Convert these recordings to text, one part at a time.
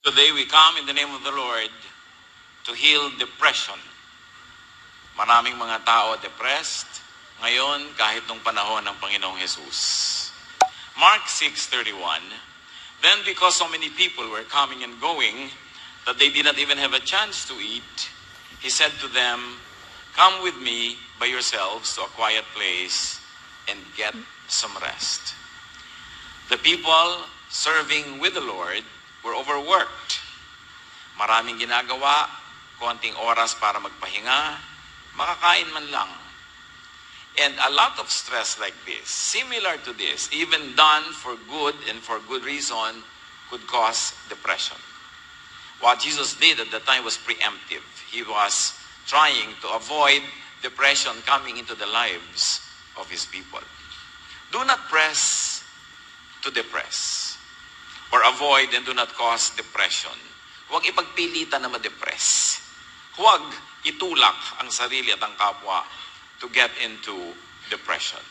Today we come in the name of the Lord to heal depression. Maraming mga tao depressed ngayon kahit nung panahon ng Panginoong Jesus. Mark 6:31, then because so many people were coming and going that they did not even have a chance to eat, he said to them, come with me by yourselves to a quiet place and get some rest. The people serving with the Lord were overworked. Maraming ginagawa, konting oras para magpahinga, makakain man lang. And a lot of stress like this, similar to this, even done for good and for good reason, could cause depression. What Jesus did at the time was preemptive. He was trying to avoid depression coming into the lives of his people. Do not press to depress or avoid and do not cause depression. Huwag ipagpilitan na ma-depress. Huwag itulak ang sarili at ang kapwa to get into depression.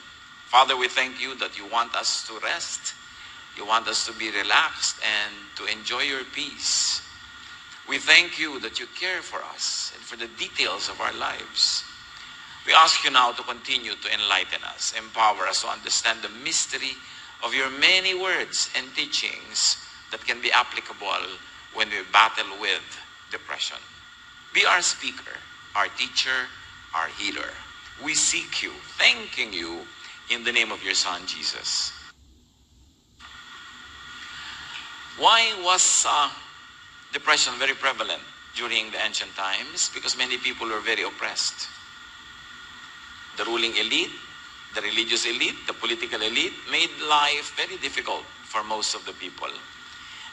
Father, we thank you that you want us to rest. You want us to be relaxed and to enjoy your peace. We thank you that you care for us and for the details of our lives. We ask you now to continue to enlighten us, empower us to understand the mystery of your many words and teachings that can be applicable when we battle with depression. Be our speaker, our teacher, our healer. We seek you, thanking you in the name of your Son, Jesus. Why was depression very prevalent during the ancient times? Because many people were very oppressed. The ruling elite, the religious elite, the political elite made life very difficult for most of the people.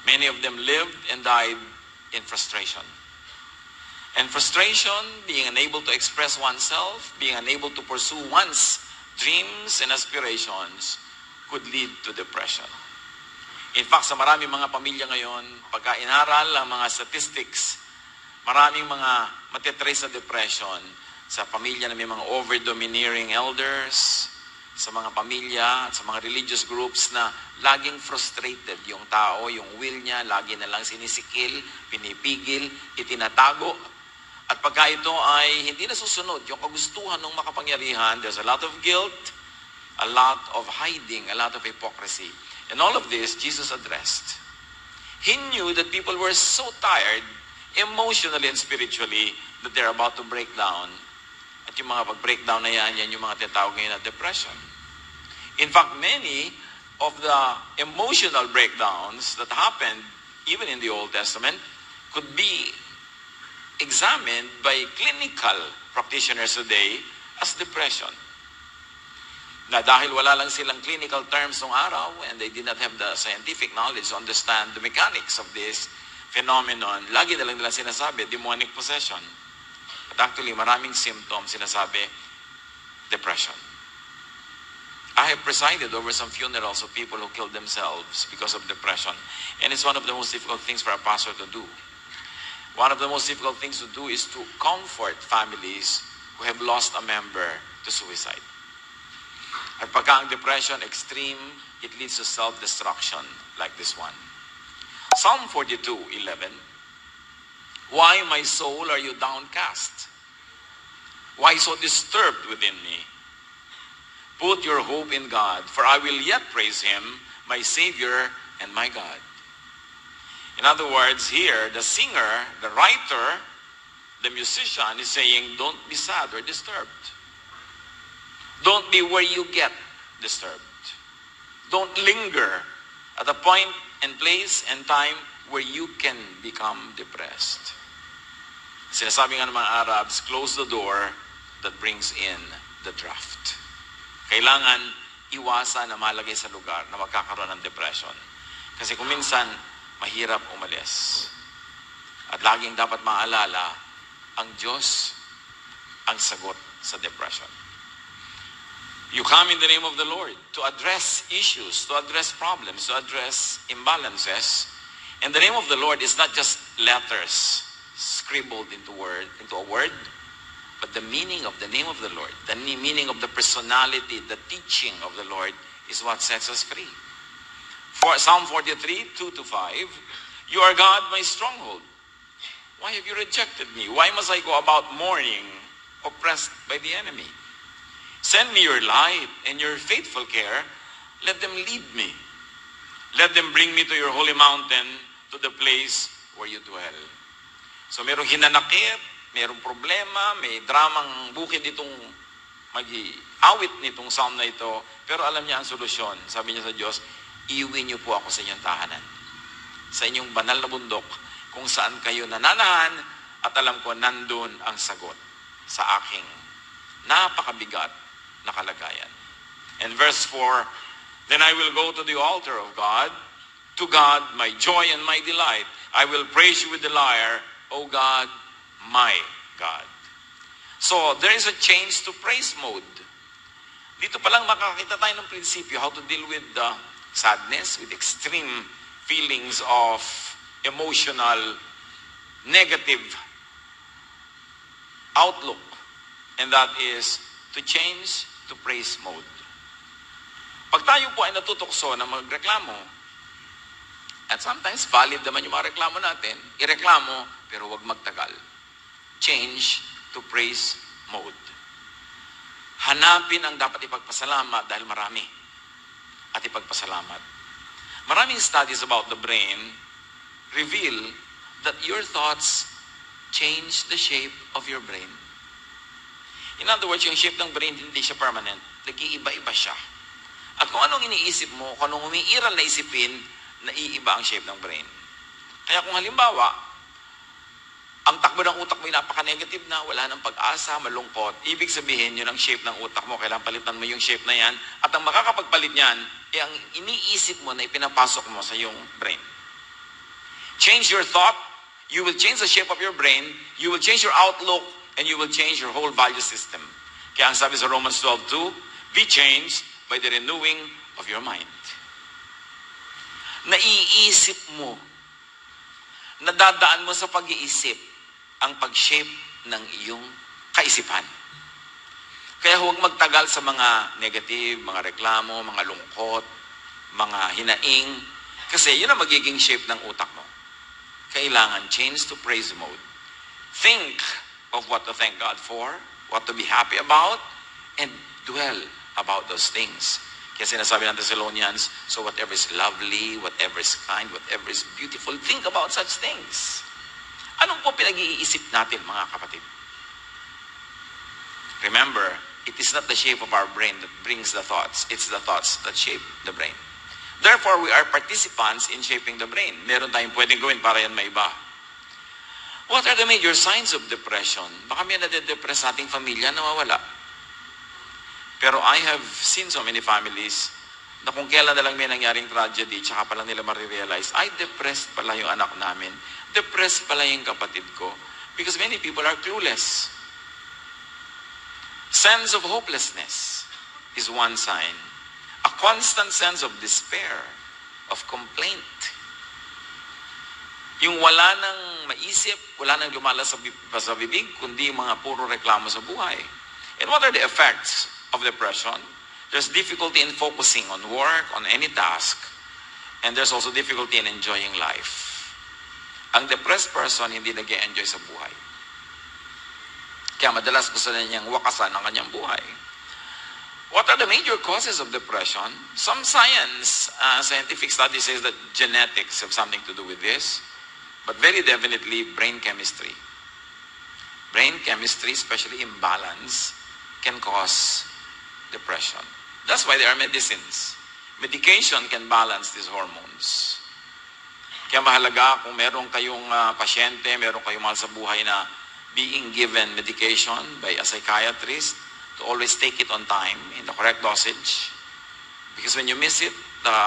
Many of them lived and died in frustration. And frustration, being unable to express oneself, being unable to pursue one's dreams and aspirations, could lead to depression. In fact, sa maraming mga pamilya ngayon, pagka inaral ang mga statistics, maraming mga matitrace sa depression sa pamilya na may mga over-domineering elders, sa mga pamilya at sa mga religious groups na laging frustrated yung tao, yung will niya, lagi na lang sinisikil, pinipigil, itinatago. At pagka ito ay hindi nasusunod yung kagustuhan ng makapangyarihan, there's a lot of guilt, a lot of hiding, a lot of hypocrisy. And all of this, Jesus addressed. He knew that people were so tired, emotionally and spiritually, that they're about to break down. At yung mga pag-breakdown na yan yung mga tinatawag ngayon na depression. In fact, many of the emotional breakdowns that happened, even in the Old Testament, could be examined by clinical practitioners today as depression. Na dahil wala lang silang clinical terms nung araw and they did not have the scientific knowledge to understand the mechanics of this phenomenon, lagi na lang nila sinasabi, demonic possession. But actually, maraming symptoms sinasabi, depression. I have presided over some funerals of people who killed themselves because of depression. And it's one of the most difficult things for a pastor to do. One of the most difficult things to do is to comfort families who have lost a member to suicide. At pagka ang depression extreme, it leads to self-destruction like this one. Psalm 42:11. Why, my soul, are you downcast? Why so disturbed within me? Put your hope in God, for I will yet praise him, my Savior and my God. In other words, here, the singer, the writer, the musician is saying, don't be sad or disturbed. Don't be where you get disturbed. Don't linger at a point and place and time where you can become depressed. Sinasabi nga ng mga Arabs, close the door that brings in the draft. Kailangan iwasan na malagay sa lugar na magkakaroon ng depression. Kasi kung minsan, mahirap umalis. At laging dapat maalala, ang Diyos ang sagot sa depression. You come in the name of the Lord to address issues, to address problems, to address imbalances. And the name of the Lord is not just letters scribbled into a word, but the meaning of the name of the Lord, the meaning of the personality, the teaching of the Lord is what sets us free. For Psalm 43:2-5, You are God, my stronghold. Why have you rejected me? Why must I go about mourning, oppressed by the enemy? Send me your light and your faithful care. Let them lead me. Let them bring me to your holy mountain, to the place where you dwell. So merong hinanakit, merong problema, may dramang bukid itong mag-awit nitong psalm na ito, pero alam niya ang solusyon. Sabi niya sa Diyos, iuwi niyo po ako sa inyong tahanan, sa inyong banal na bundok, kung saan kayo nananahan, at alam ko nandun ang sagot sa aking napakabigat na kalagayan. And verse 4, then I will go to the altar of God, to God, my joy and my delight. I will praise you with the lyre, O God, my God. So, there is a change to praise mode. Dito pa lang makakita tayo ng prinsipyo, how to deal with the sadness, with extreme feelings of emotional, negative outlook. And that is to change to praise mode. Pag tayo po ay natutokso na magreklamo, at sometimes valid naman yung mga reklamo natin, ireklamo, pero huwag magtagal. Change to praise mode. Hanapin ang dapat ipagpasalamat dahil marami. At ipagpasalamat. Maraming studies about the brain reveal that your thoughts change the shape of your brain. In other words, yung shape ng brain hindi siya permanent. Nag-iiba-iba siya. At kung anong iniisip mo, kung anong umiiral na isipin, naiiba ang shape ng brain. Kaya kung halimbawa, ang takbo ng utak mo ay napaka-negative na, wala ng pag-asa, malungkot, ibig sabihin yun ang shape ng utak mo, kailangan palitan mo yung shape na yan, at ang makakapagpalit niyan, ay ang iniisip mo na ipinapasok mo sa iyong brain. Change your thought, you will change the shape of your brain, you will change your outlook, and you will change your whole value system. Kaya ang sabi sa Romans 12:2, be changed by the renewing of your mind. Naiisip mo, nadadaan mo sa pag-iisip ang pag-shape ng iyong kaisipan. Kaya huwag magtagal sa mga negative, mga reklamo, mga lungkot, mga hinaing, kasi yun ang magiging shape ng utak mo. Kailangan change to praise mode. Think of what to thank God for, what to be happy about, and dwell about those things. Kaya sinasabi ng Thessalonians, so whatever is lovely, whatever is kind, whatever is beautiful, think about such things. Anong po pinag-iisip natin, mga kapatid? Remember, it is not the shape of our brain that brings the thoughts. It's the thoughts that shape the brain. Therefore, we are participants in shaping the brain. Meron tayong pwedeng gawin para yan maiba. What are the major signs of depression? Baka may nade-depress sa ating pamilya, nawawala. Pero I have seen so many families na kung kailan na lang may nangyaring tragedy, tsaka pa lang nila marirealize, ay, depressed pala yung anak namin. Depressed pala yung kapatid ko. Because many people are clueless. Sense of hopelessness is one sign. A constant sense of despair, of complaint. Yung wala nang maisip, wala nang lumala sa bibig, kundi mga puro reklamo sa buhay. And what are the effects of depression? There's difficulty in focusing on work, on any task, and there's also difficulty in enjoying life. Ang depressed person hindi nag-e-enjoy sa buhay. Kaya madalas gusto na niyang wakasan ang kanyang buhay. What are the major causes of depression? Some scientific study says that genetics have something to do with this, but very definitely brain chemistry. Brain chemistry, especially imbalance, can cause depression. That's why there are medicines. Medication can balance these hormones. Kaya mahalaga kung meron kayong pasyente, meron kayong mahal sa buhay na being given medication by a psychiatrist, to always take it on time in the correct dosage. Because when you miss it, the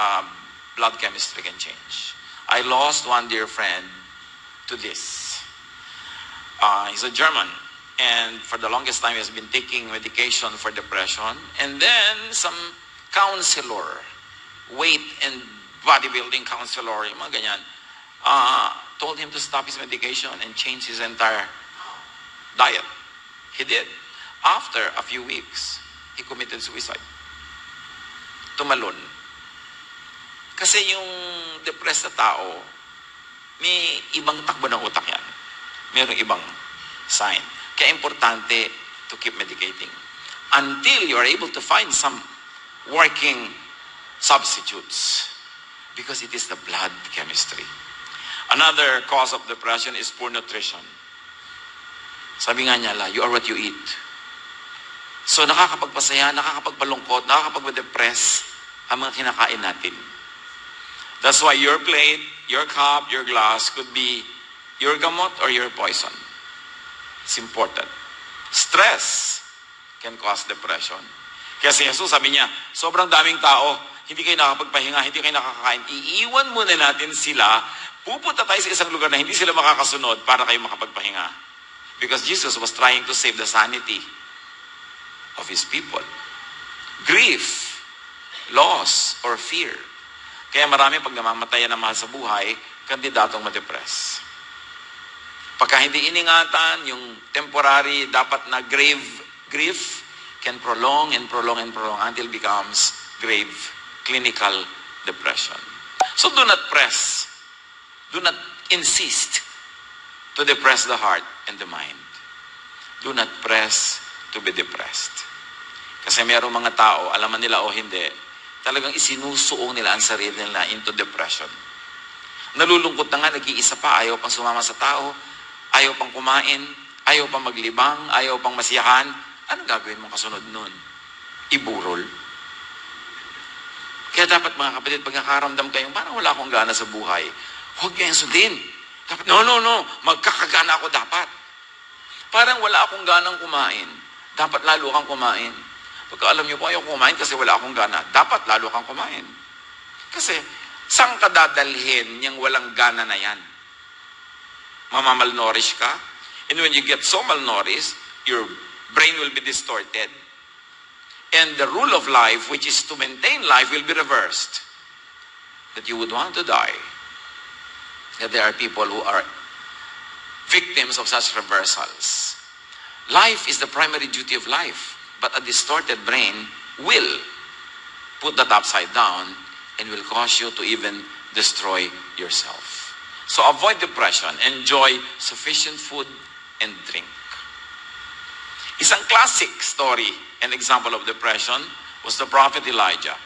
blood chemistry can change. I lost one dear friend to this. He's a German. And for the longest time, he has been taking medication for depression. And then some counselor, weight and bodybuilding counselor, yung mga ganyan, told him to stop his medication and change his entire diet. He did. After a few weeks, he committed suicide. Tumalon. Kasi yung depressed na tao, may ibang takbo ng utak yan. Mayroong ibang sign. Kaya importante to keep medicating until you are able to find some working substitutes because it is the blood chemistry. Another cause of depression is poor nutrition. Sabi nga niya, you are what you eat. So nakakapagpasaya, nakakapagpalungkot, nakakapag-depress ang mga kinakain natin. That's why your plate, your cup, your glass could be your gamot or your poison. It's important. Stress can cause depression. Kaya si Jesus sabi niya, sobrang daming tao, hindi kayo nakakapagpahinga, hindi kayo nakakakain. Iiwan muna natin sila, pupunta tayo sa isang lugar na hindi sila makakasunod para kayo makapagpahinga. Because Jesus was trying to save the sanity of His people. Grief, loss, or fear. Kaya marami pag namamatayan ng mahal sa buhay, kandidatong ma-depress. Pagka hindi iningatan, yung temporary dapat na grave grief can prolong and prolong and prolong until it becomes grave clinical depression. So do not press. Do not insist to depress the heart and the mind. Do not press to be depressed. Kasi mayroong mga tao, alaman nila o hindi, talagang isinusuong nila ang sarili nila into depression. Nalulungkot na nga, nag-iisa pa, ayaw pang sumama sa tao, ayaw pang kumain, ayaw pang maglibang, ayaw pang masiyahan. Anong gagawin mong kasunod nun? Iburol. Kaya dapat mga kapatid, pag nakaramdam kayo, parang wala akong gana sa buhay, huwag kayong sundin. Dapat, no, magkakagana ako dapat. Parang wala akong ganang kumain. Dapat lalo kang kumain. Pagka alam niyo po, ayaw kumain kasi wala akong gana. Dapat lalo kang kumain. Kasi, saan ka dadalhin niyang walang gana na yan? Mamamalnourish ka? And when you get so malnourished, your brain will be distorted. And the rule of life, which is to maintain life, will be reversed. That you would want to die. That there are people who are victims of such reversals. Life is the primary duty of life, but a distorted brain will put that upside down and will cause you to even destroy yourself. So avoid depression. Enjoy sufficient food and drink. Isang classic story and example of depression was the prophet Elisha.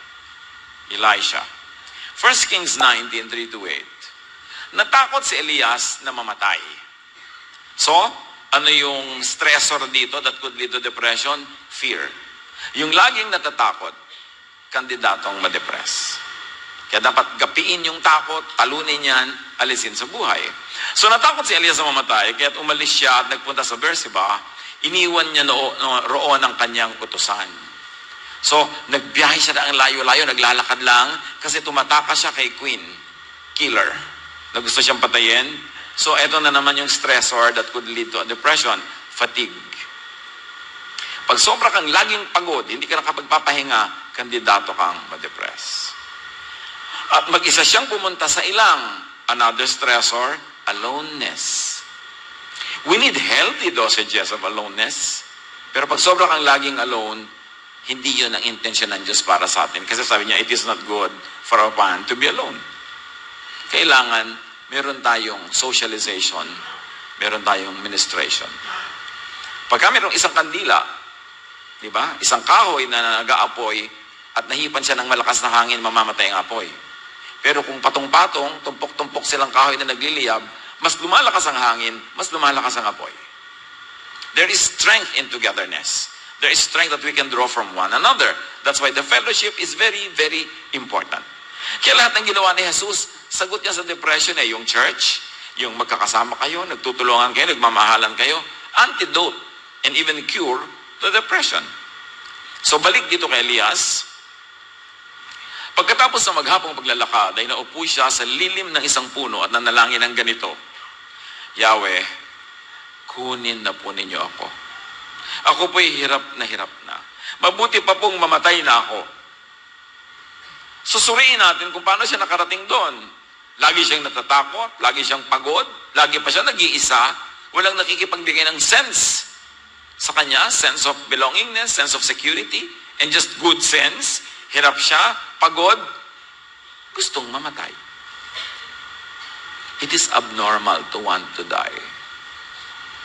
1 Kings 19, 3-8. Natakot si Elias na mamatay. So, ano yung stressor dito that could lead to depression? Fear. Yung laging natatakot, kandidatong ma-depress. Kaya dapat gapiin yung takot, talunin yan, alisin sa buhay. So natakot si Elias na mamatay, kaya umalis siya at nagpunta sa Beersheba, iniwan niya roon ang kanyang utusan. So, nagbiyahe siya ng layo-layo, naglalakad lang, kasi tumataka siya kay Queen, killer, na gusto siyang patayin. So, eto na naman yung stressor that could lead to a depression, fatigue. Pag sobra kang laging pagod, hindi ka nakapagpapahinga, kandidato kang ma-depress. At mag-isa siyang pumunta sa ilang, another stressor, aloneness. We need healthy dosages of aloneness. Pero pag sobra kang laging alone, hindi yun ang intention ng Diyos para sa atin. Kasi sabi niya, it is not good for a man to be alone. Kailangan, meron tayong socialization, meron tayong ministration. Pagka mayroong isang kandila, di ba? Isang kahoy na nag-aapoy at nahipan siya ng malakas na hangin, mamamatay ang apoy. Pero kung patong-patong, tumpok-tumpok silang kahoy na nagliliyab, mas lumalakas ang hangin, mas lumalakas ang apoy. There is strength in togetherness. There is strength that we can draw from one another. That's why the fellowship is very, very important. Kaya lahat ng ginawa ni Jesus, sagot niya sa depression yung church, yung magkakasama kayo, nagtutulungan kayo, nagmamahalan kayo, antidote and even cure to depression. So balik dito kay Elias. Pagkatapos ng maghapong paglalakad, ay naupo siya sa lilim ng isang puno at nanalangin ng ganito, Yahweh, kunin na po ninyo ako. Ako po'y hirap na. Mabuti pa pong mamatay na ako. Susuriin natin kung paano siya nakarating doon. Lagi siyang natatakot, lagi siyang pagod, lagi pa siya nag-iisa, walang nakikipagbigay ng sense sa kanya, sense of belongingness, sense of security, and just good sense. Hirap siya, pagod, gustong mamatay. It is abnormal to want to die.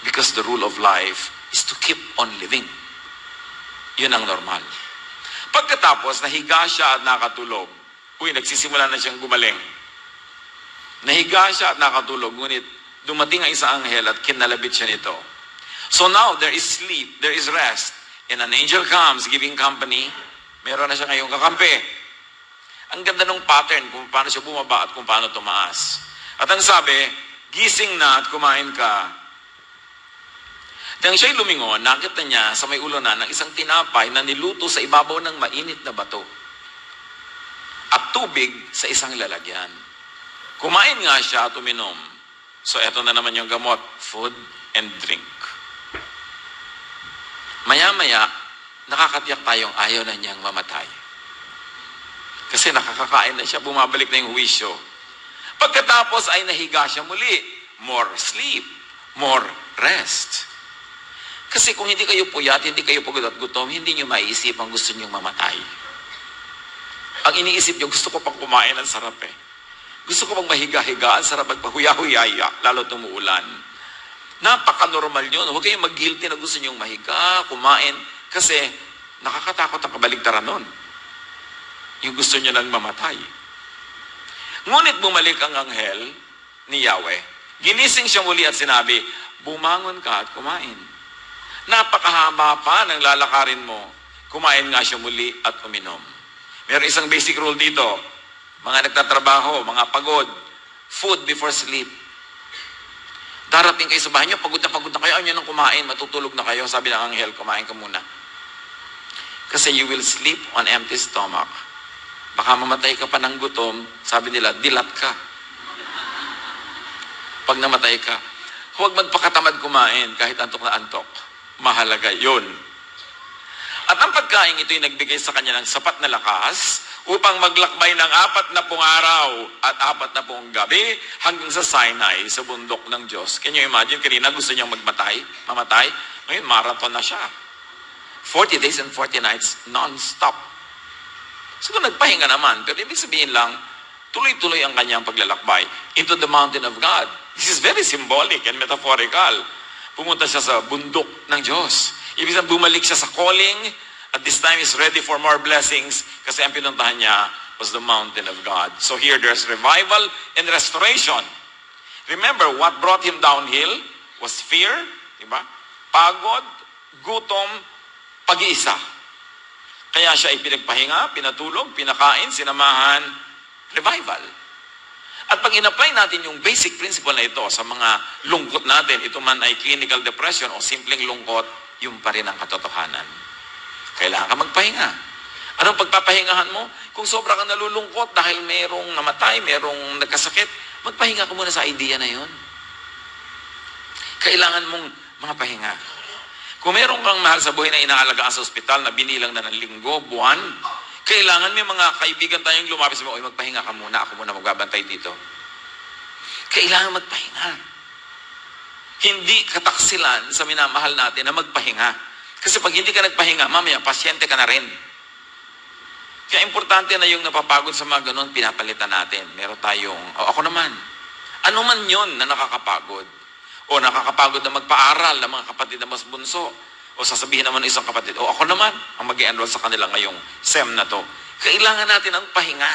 Because the rule of life is to keep on living. Yun ang normal. Pagkatapos, nahiga siya at nakatulog. Nagsisimula na siyang gumaling. Nahiga siya at nakatulog, ngunit dumating ang isang anghel at kinalabit siya nito. So now, there is sleep, there is rest, and an angel comes giving company. Meron na siya ngayong kakampi. Ang ganda ng pattern kung paano siya bumaba at kung paano tumaas. At ang sabi, gising na at kumain ka. Nang siya'y lumingon, nakita niya sa may ulo na ng isang tinapay na niluto sa ibabaw ng mainit na bato at tubig sa isang lalagyan. Kumain nga siya at uminom. So eto na naman yung gamot, food and drink. Maya-maya, nakakatiyak tayong ayaw na niyang mamatay. Kasi nakakakain na siya, bumabalik na yung huwisyo. Pagkatapos ay nahiga siya muli. More sleep, more rest. Kasi kung hindi kayo puyat, hindi kayo pagod at gutom, hindi nyo maiisip ang gusto nyo mamatay. Ang iniisip nyo, gusto ko pang kumain, ang sarap eh. Gusto ko pang mahiga-higa, ang sarap magpahuya-huyaya, lalo tumuulan. Napaka-normal yun. Huwag kayong mag-guilty na gusto nyo mahiga, kumain, kasi nakakatakot ang kabaligtaran nun. Yung gusto nyo nang mamatay. Ngunit bumalik ang anghel ni Yahweh. Ginising siya muli at sinabi, bumangon ka at kumain. Napakahaba pa ng lalakarin mo. Kumain nga siya muli at uminom. Meron isang basic rule dito. Mga nagtatrabaho, mga pagod, food before sleep. Darating kayo sa bahay niyo, pagod na kayo, ayaw niyo nang kumain, matutulog na kayo. Sabi ng anghel, kumain ka muna. Kasi you will sleep on empty stomach. Baka mamatay ka pa ng gutom, sabi nila, dilat ka. Pag namatay ka, huwag magpakatamad kumain kahit antok na antok. Mahalaga yun. At ang pagkain ito'y nagbigay sa kanya ng sapat na lakas upang maglakbay ng 40 araw at 40 gabi hanggang sa Sinai, sa bundok ng Diyos. Can you imagine? Kanina gusto niyang mamatay. Ngayon, marathon na siya. 40 days and 40 nights, non-stop. Siguro nagpahinga naman, pero ibig sabihin lang, tuloy-tuloy ang kanyang paglalakbay into the mountain of God. This is very symbolic and metaphorical. Pumunta siya sa bundok ng Diyos. Ibig sabihin, bumalik siya sa calling, at this time is ready for more blessings kasi ang pinuntahan niya was the mountain of God. So here, there's revival and restoration. Remember, what brought him downhill was fear, diba? Pagod, gutom, pag-iisa. Kaya siya ay pinagpahinga, pinatulog, pinakain, sinamahan, revival. At pag in-apply natin yung basic principle na ito sa mga lungkot natin, ito man ay clinical depression o simpleng lungkot, yung pa rin ang katotohanan. Kailangan ka magpahinga. Anong pagpapahingahan mo? Kung sobra kang nalulungkot dahil merong namatay, merong nagkasakit, magpahinga ka muna sa idea na yun. Kailangan mong mapahinga. Kung meron kang mahal sa buhay na inaalagaan sa ospital na binilang na ng linggo, buwan, kailangan may mga kaibigan tayong lumapit sa mga, oy, magpahinga ka muna, ako muna magbabantay dito. Kailangan magpahinga. Hindi kataksilan sa minamahal natin na magpahinga. Kasi pag hindi ka nagpahinga, mamaya, pasyente ka na rin. Kaya importante na yung napapagod sa mga ganun, pinapalitan natin. Meron tayong, ako naman. Ano man yun na nakakapagod? O nakakapagod na magpaaral ng mga kapatid na mas bunso. O sasabihin naman ng isang kapatid, o ako naman ang mag-i-enroll sa kanila ngayong SEM na to. Kailangan natin ang pahinga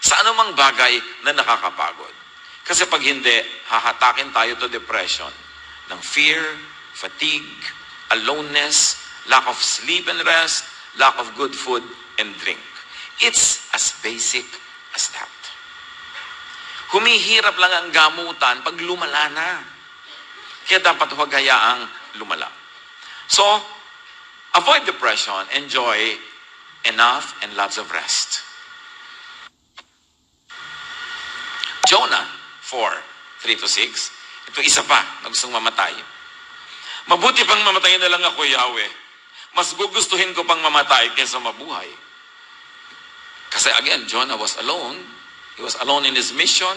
sa anumang bagay na nakakapagod. Kasi pag hindi, hahatakin tayo to depression ng fear, fatigue, aloneness, lack of sleep and rest, lack of good food and drink. It's as basic as that. Humihirap lang ang gamutan pag lumala na. Kaya dapat huwag hayaang lumala. So, avoid depression, enjoy enough and lots of rest. Jonah 4:3-6. Ito isa pa na gustong mamatay. Mabuti pang mamatayin na lang ako, Yahweh. Mas gugustuhin ko pang mamatay kaysa mabuhay. Kasi again, Jonah was alone. He was alone in his mission.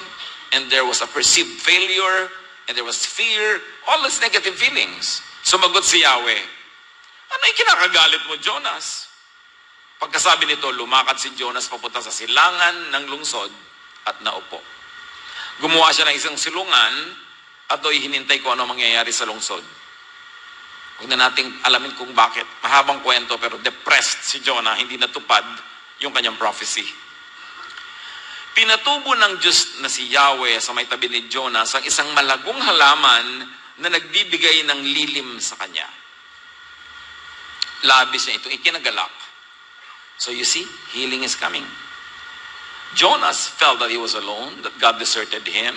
And there was a perceived failure. And there was fear. All these negative feelings. Sumagot si Yahweh, ano yung kinakagalit mo, Jonas? Pagkasabi nito, lumakad si Jonas papunta sa silangan ng lungsod at naupo. Gumawa siya ng isang silungan at do'y hinintay ko ano mangyayari sa lungsod. Huwag na nating alamin kung bakit. Mahabang kwento pero depressed si Jonah, hindi natupad yung kanyang prophecy. Pinatubo ng Diyos na si Yahweh sa may tabi ni Jonas ang isang malagong halaman na nagbibigay ng lilim sa kanya. Labis niya ito, ikinagalak. So you see, healing is coming. Jonas felt that he was alone, that God deserted him,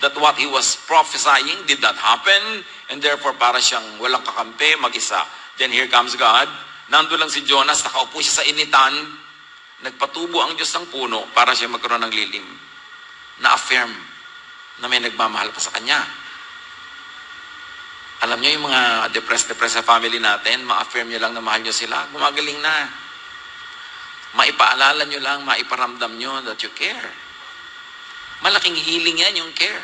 that what he was prophesying did not happen, and therefore para siyang walang kakampi, mag-isa. Then here comes God. Nandun lang si Jonas, nakaupo siya sa initan, nagpatubo ang Diyos ng puno para siya magkaroon ng lilim. Na-affirm na may nagmamahal pa sa kanya. Alam niyo yung mga depressed sa family natin, ma-affirm niyo lang na mahal niyo sila, gumagaling na. Maipaalala niyo lang, maiparamdam niyo that you care. Malaking healing yan, yung care.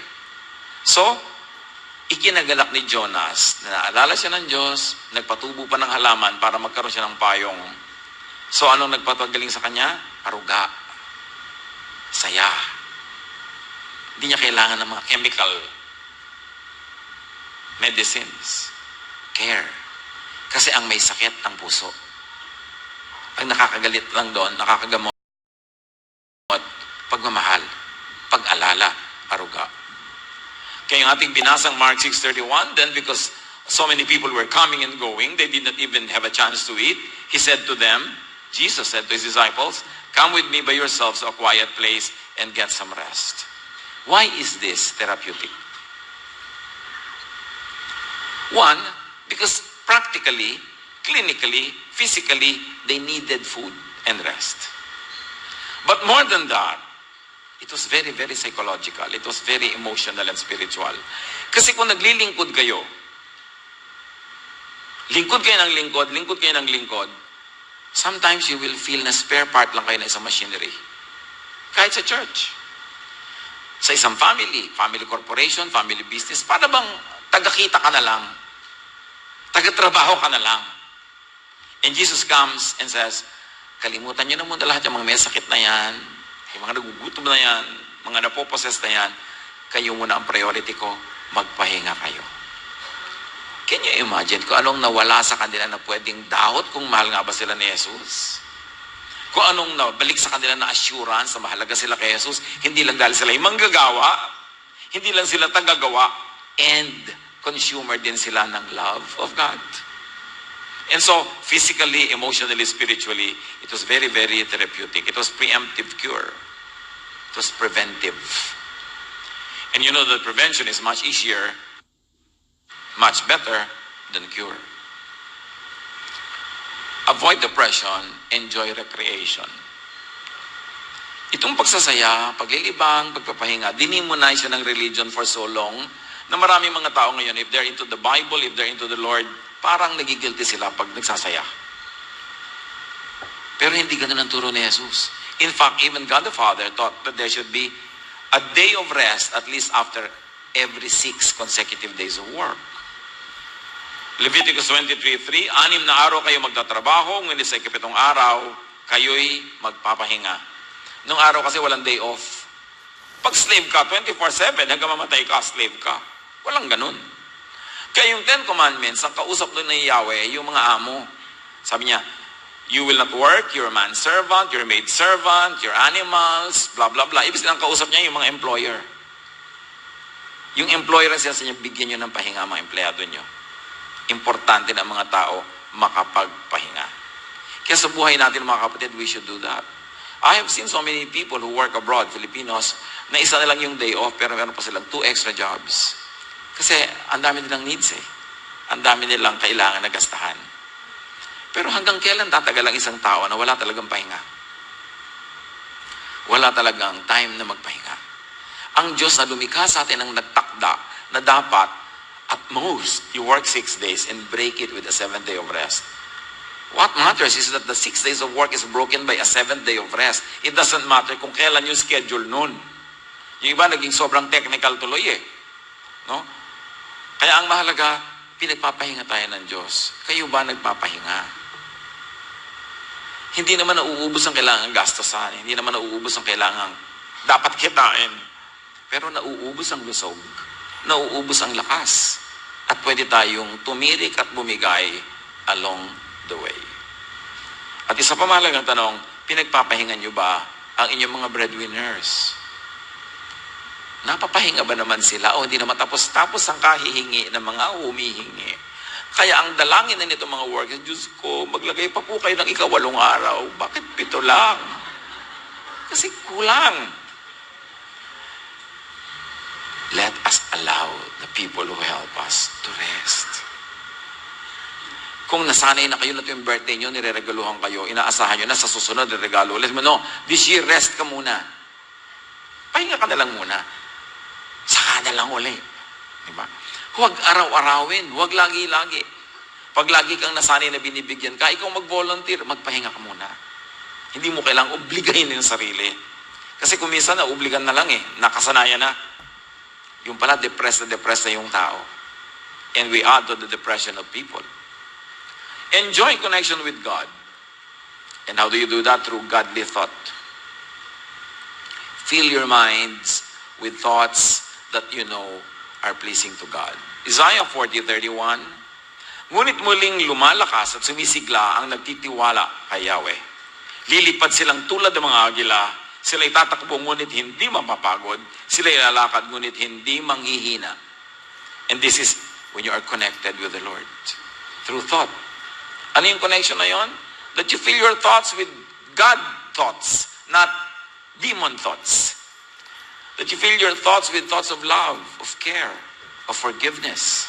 So, ikinagalak ni Jonas, na naalala siya ng Diyos, nagpatubo pa ng halaman para magkaroon siya ng payong. So, anong nagpapagaling sa kanya? Aruga. Saya. Hindi niya kailangan ng mga chemical medicines. Care. Kasi ang may sakit ang puso. Ang nakakagalit lang doon, nakakagamot, pagmamahal, pag-alala, aruga. Kaya yung ating binasang Mark 6:31, then because so many people were coming and going, they did not even have a chance to eat, he said to them, Jesus said to his disciples, come with me by yourselves to a quiet place and get some rest. Why is this therapeutic? One, because practically, clinically, physically, they needed food and rest. But more than that, it was very, very psychological. It was very emotional and spiritual. Kasi kung naglilingkod kayo, lingkod kayo ng lingkod, sometimes you will feel na spare part lang kayo na isang machinery. Kahit sa church. Sa isang family corporation, family business, para bang taga-kita ka na lang? Taga-trabaho ka na lang? And Jesus comes and says, kalimutan niyo na muna lahat yung mga may sakit na yan, yung mga nagugutom na yan, mga napoposes na yan, kayo muna ang priority ko, magpahinga kayo. Can you imagine kung anong nawala sa kanila na pwedeng dahot kung mahal nga ba sila ni Jesus? Kung anong nabalik sa kanila na assurance na mahalaga sila kay Jesus, hindi lang dahil sila yung manggagawa, hindi lang sila tagagawa, and consumer din sila ng love of God. And so, physically, emotionally, spiritually, it was very, very therapeutic. It was preemptive cure. It was preventive. And you know that prevention is much easier, much better than cure. Avoid depression, enjoy recreation. Itong pagsasaya, paglilibang, pagpapahinga, dinimonay siya ng religion for so long na maraming mga tao ngayon, if they're into the Bible, if they're into the Lord, parang nagigilty sila pag nagsasaya. Pero hindi ganun ang turo ni Jesus. In fact, even God the Father taught that there should be a day of rest at least after every 6 consecutive days of work. Leviticus 23:3, 6 na araw kayo magtatrabaho, ngunit sa 7 araw, kayo'y magpapahinga. Nung araw kasi walang day off. Pag slave ka, 24/7, hanggang mamatay ka, slave ka. Walang ganun. Kaya yung 10 Commandments, ang kausap doon ni Yahweh, yung mga amo. Sabi niya, you will not work, you're a manservant, you're a maidservant, your animals, blah, blah, blah. Ibig sabihin, ang kausap niya yung mga employer. Yung employer ang sinasabi niya, bigyan niyo ng pahinga mga empleyado niyo. Importante na mga tao makapagpahinga. Kaya sa buhay natin, mga kapatid, we should do that. I have seen so many people who work abroad, Filipinos, na isa na lang yung day off, pero meron pa silang 2 extra jobs. Kasi ang dami nilang needs eh. Ang dami nilang kailangan na gastahan. Pero hanggang kailan tatagal ang isang tao na wala talagang pahinga? Wala talagang time na magpahinga. Ang Diyos na lumikha sa atin ang nagtakda na dapat at most you work 6 days and break it with a 7th day of rest. What matters is that the 6 days of work is broken by a 7th day of rest. It doesn't matter kung kailan yung schedule nun. Yung iba naging sobrang technical tuloy eh. No? Kaya ang mahalaga, pinagpapahinga tayo ng Diyos. Kayo ba nagpapahinga? Hindi naman nauubos ang kailangang gastusan. Hindi naman nauubos ang kailangang dapat kitain. Pero nauubos ang lusog, nauubos ang lakas, at pwede tayong tumirik at bumigay along the way. At isa pa mahalagang tanong, pinagpapahingan nyo ba ang inyong mga breadwinners? Napapahinga ba naman sila o hindi naman tapos ang kahihingi ng mga humihingi? Kaya ang dalangin na nito mga workers, Diyos ko, maglagay pa po kayo ng 8 araw. Bakit 7 lang? Kasi kulang. Let us allow the people who help us to rest. Kung nasanay na kayo na ito yung birthday nyo, nireregaluhan kayo, inaasahan nyo na sa susunod, regalo ulit mo, no, this year, rest ka muna. Pahinga ka na lang muna. Saka na lang uli. Diba? Huwag araw-arawin, huwag lagi-lagi. Pag lagi kang nasanay na binibigyan ka, ikaw mag-volunteer, magpahinga ka muna. Hindi mo kailangang obligahin yung sarili. Kasi kung minsan na, obligan na lang nakasanayan na. Yung pala, depressed na yung tao. And we add to the depression of people. Enjoy connection with God. And how do you do that? Through godly thought. Fill your minds with thoughts that you know are pleasing to God. Isaiah 40:31. Ngunit muling lumalakas at sumisigla ang nagtitiwala kay Yahweh. Lilipad silang tulad ng mga agila. Sila itatakbo ngunit hindi mapapagod. Sila ilalakad ngunit hindi manghihina. And this is when you are connected with the Lord. Through thought. Ano yung connection na yon? That you fill your thoughts with God thoughts, not demon thoughts. That you fill your thoughts with thoughts of love, of care, of forgiveness.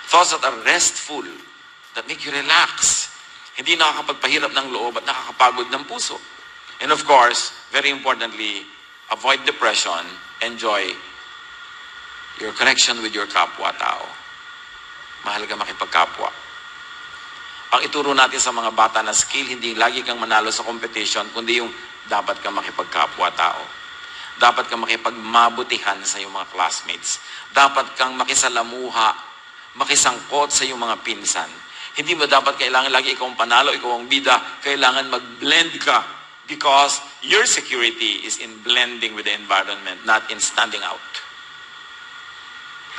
Thoughts that are restful, that make you relax. Hindi nakakapagpahirap ng loob at nakakapagod ng puso. And of course, very importantly, avoid depression, enjoy your connection with your kapwa-tao. Mahalaga makipagkapwa. Ang ituro natin sa mga bata na skill, hindi lagi kang manalo sa competition, kundi yung dapat kang makipagkapwa-tao. Dapat kang makipagmabutihan sa iyong mga classmates. Dapat kang makisalamuha, makisangkot sa iyong mga pinsan. Hindi mo dapat kailangan lagi ikaw ang panalo, ikaw ang bida. Kailangan mag-blend ka. Because your security is in blending with the environment, not in standing out.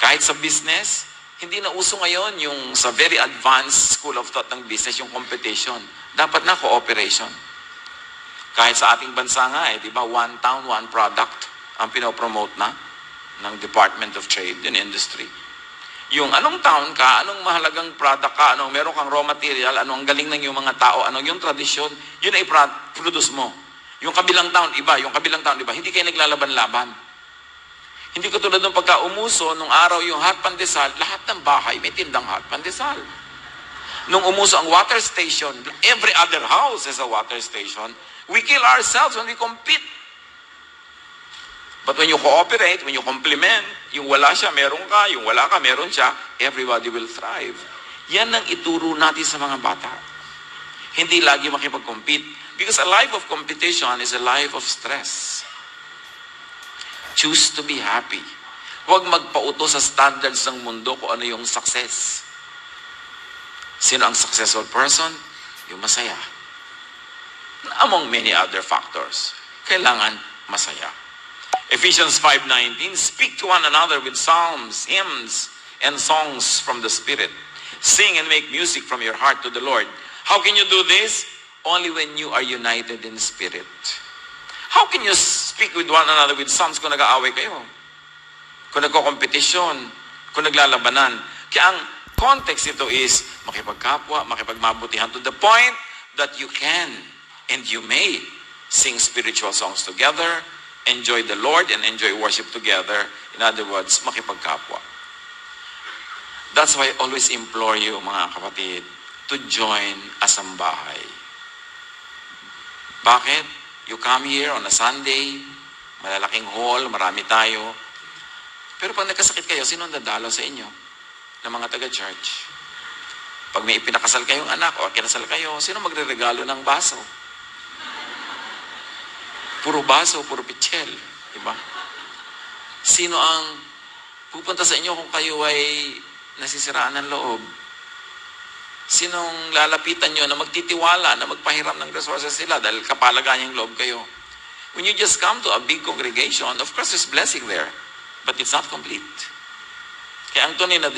Kahit sa business, hindi na uso ngayon yung sa very advanced school of thought ng business, yung competition. Dapat na cooperation. Kahit sa ating bansa nga, di ba, one town, one product ang pinopromote na ng Department of Trade and Industry. Yung anong town ka, anong mahalagang product ka, anong meron kang raw material, anong galing ng yung mga tao, anong yung tradisyon, yun ay produce mo. Yung kabilang town, iba. Yung kabilang town, iba. Hindi kayo naglalaban-laban. Hindi ko tulad ng pagka umuso, nung araw yung hot pandesal, lahat ng bahay may tindang hot pandesal. Nung umuso ang water station, every other house has a water station. We kill ourselves when we compete. But when you cooperate, when you complement, yung wala siya, meron ka, yung wala ka, meron siya, everybody will thrive. Yan ang ituro natin sa mga bata. Hindi lagi makipag-compete. Because a life of competition is a life of stress. Choose to be happy. Huwag magpauto sa standards ng mundo kung ano yung success. Sino ang successful person? Yung masaya. Among many other factors. Kailangan masaya. Ephesians 5:19, speak to one another with psalms, hymns, and songs from the Spirit. Sing and make music from your heart to the Lord. How can you do this? Only when you are united in spirit. How can you speak with one another with psalms kung nag-aaway kayo? Kung nagko-kompetisyon, kung naglalabanan. Kaya ang context ito is makipagkapwa, makipagmabutihan to the point that you can and you may sing spiritual songs together, enjoy the Lord and enjoy worship together. In other words, makipagkapwa. That's why I always implore you, mga kapatid, to join a sambahay. Bakit? You come here on a Sunday, malalaking hall, marami tayo. Pero pag nagkasakit kayo, sino ang dadalaw sa inyo? Ng mga taga-church. Pag may ipinakasal kayong anak o kinasal kayo, sino magre-regalo ng baso? Puro baso, puro pichel. Diba? Sino ang pupunta sa inyo kung kayo ay nasisiraan ng loob? Sinong lalapitan nyo na magtitiwala, na magpahiram ng resources sila dahil kapalagan yung loob kayo? When you just come to a big congregation, of course there's blessing there, but it's not complete. Kaya ang tunay na